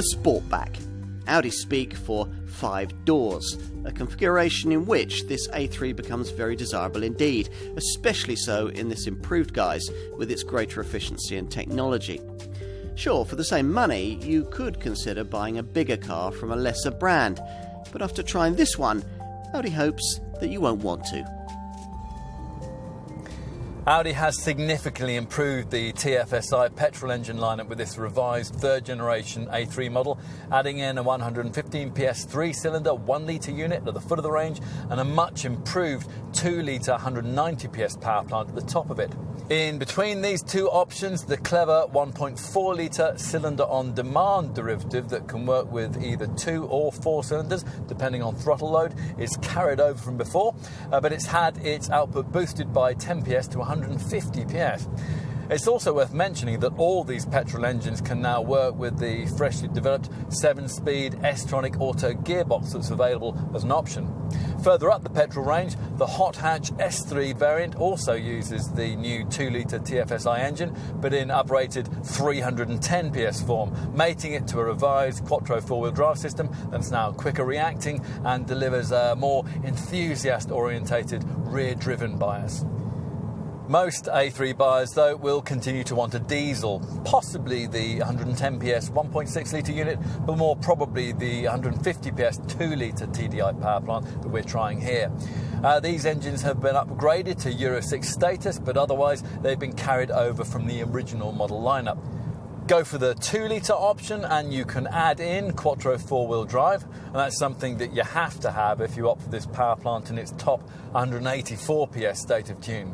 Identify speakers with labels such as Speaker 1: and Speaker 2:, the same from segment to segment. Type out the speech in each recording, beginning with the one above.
Speaker 1: the Sportback. Audi speak for 5 doors, a configuration in which this A3 becomes very desirable indeed, especially so in this improved guise with its greater efficiency and technology. Sure, for the same money, you could consider buying a bigger car from a lesser brand, but after trying this one, Audi hopes that you won't want to.
Speaker 2: Audi has significantly improved the Tfsi petrol engine lineup with this revised third generation A3 model, adding in a 115 PS 3-cylinder 1 litre unit at the foot of the range and a much improved 2 litre 190 PS power plant at the top of it. In between these two options, the clever 1.4 litre cylinder-on-demand derivative that can work with either 2 or 4 cylinders, depending on throttle load, is carried over from before, but it's had its output boosted by 10 PS to 150 PS. It's also worth mentioning that all these petrol engines can now work with the freshly developed 7-speed S-tronic auto gearbox that's available as an option. Further up the petrol range, the hot hatch S3 variant also uses the new 2-litre Tfsi engine, but in uprated 310 PS form, mating it to a revised quattro 4-wheel drive system that's now quicker reacting and delivers a more enthusiast-orientated rear-driven bias. Most A3 buyers, though, will continue to want a diesel, possibly the 110 PS 1.6 litre unit, but more probably the 150 PS 2 litre TDI power plant that we're trying here. These engines have been upgraded to Euro 6 status, but otherwise they've been carried over from the original model lineup. Go for the 2 litre option and you can add in quattro 4-wheel drive, and that's something that you have to have if you opt for this power plant in its top 184 PS state of tune.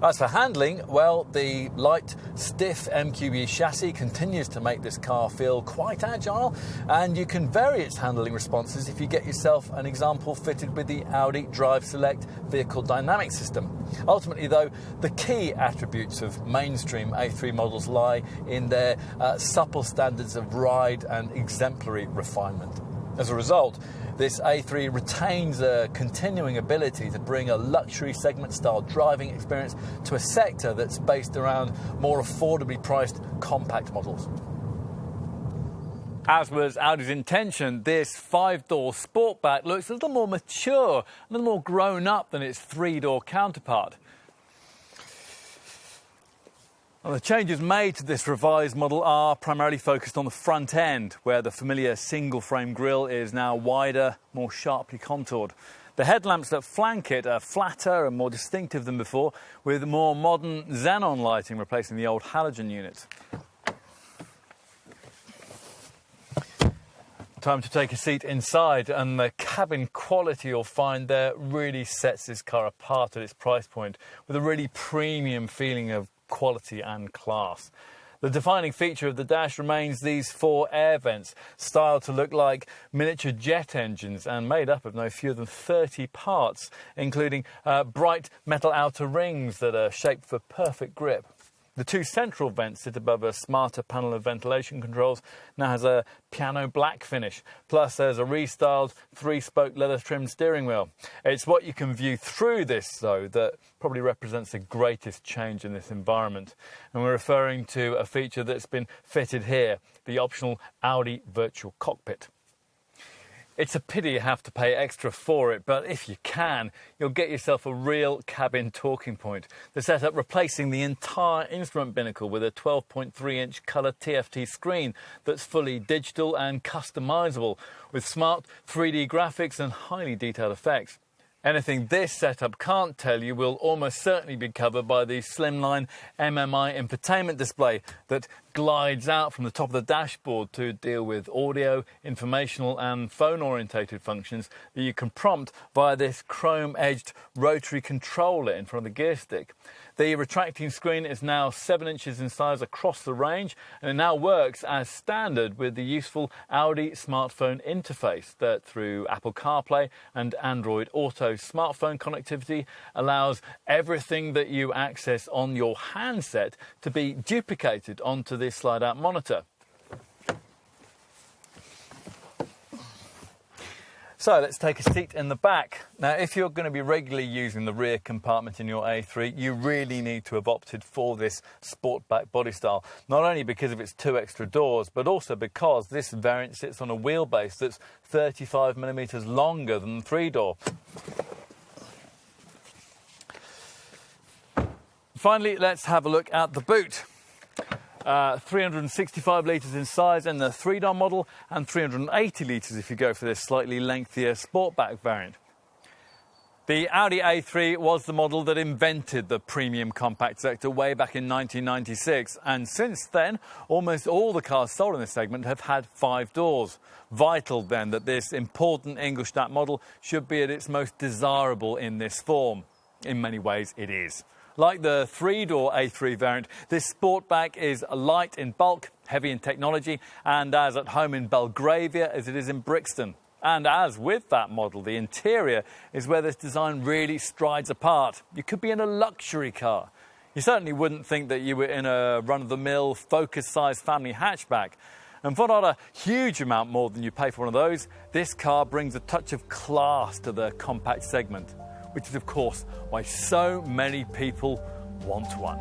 Speaker 2: As for handling, well, the light, stiff MQB chassis continues to make this car feel quite agile, and you can vary its handling responses if you get yourself an example fitted with the Audi Drive Select vehicle dynamic system. Ultimately, though, the key attributes of mainstream A3 models lie in their supple standards of ride and exemplary refinement. As a result, this A3 retains a continuing ability to bring a luxury segment-style driving experience to a sector that's based around more affordably priced compact models. As was Audi's intention, this 5-door Sportback looks a little more mature, a little more grown up than its 3-door counterpart. Well, the changes made to this revised model are primarily focused on the front end, where the familiar single-frame grille is now wider, more sharply contoured. The headlamps that flank it are flatter and more distinctive than before, with more modern xenon lighting replacing the old halogen units. Time to take a seat inside, and the cabin quality you'll find there really sets this car apart at its price point, with a really premium feeling of quality and class. The defining feature of the dash remains these 4 air vents, styled to look like miniature jet engines and made up of no fewer than 30 parts, including bright metal outer rings that are shaped for perfect grip. The 2 central vents sit above a smarter panel of ventilation controls, now has a piano black finish, plus there's a restyled 3-spoke leather-trimmed steering wheel. It's what you can view through this, though, that probably represents the greatest change in this environment. And we're referring to a feature that's been fitted here, the optional Audi Virtual Cockpit. It's a pity you have to pay extra for it, but if you can, you'll get yourself a real cabin talking point. The setup replacing the entire instrument binnacle with a 12.3-inch colour TFT screen that's fully digital and customisable, with smart 3D graphics and highly detailed effects. Anything this setup can't tell you will almost certainly be covered by the slimline MMI infotainment display that glides out from the top of the dashboard to deal with audio, informational and phone-orientated functions that you can prompt via this chrome-edged rotary controller in front of the gear stick. The retracting screen is now 7 inches in size across the range, and it now works as standard with the useful Audi smartphone interface that, through Apple CarPlay and Android Auto smartphone connectivity, allows everything that you access on your handset to be duplicated onto this slide-out monitor. So let's take a seat in the back. Now, if you're going to be regularly using the rear compartment in your A3, you really need to have opted for this Sportback body style. Not only because of its 2 extra doors, but also because this variant sits on a wheelbase that's 35mm longer than the 3-door. Finally, let's have a look at the boot. 365 litres in size in the 3-door model and 380 litres if you go for this slightly lengthier Sportback variant. The Audi A3 was the model that invented the premium compact sector way back in 1996, and since then almost all the cars sold in this segment have had 5 doors. Vital then that this important Ingolstadt model should be at its most desirable in this form. In many ways it is. Like the 3-door A3 variant, this Sportback is light in bulk, heavy in technology, and as at home in Belgravia as it is in Brixton. And as with that model, the interior is where this design really strides apart. You could be in a luxury car. You certainly wouldn't think that you were in a run-of-the-mill, Focus-sized family hatchback. And for not a huge amount more than you pay for one of those, this car brings a touch of class to the compact segment, which is, of course, why so many people want one.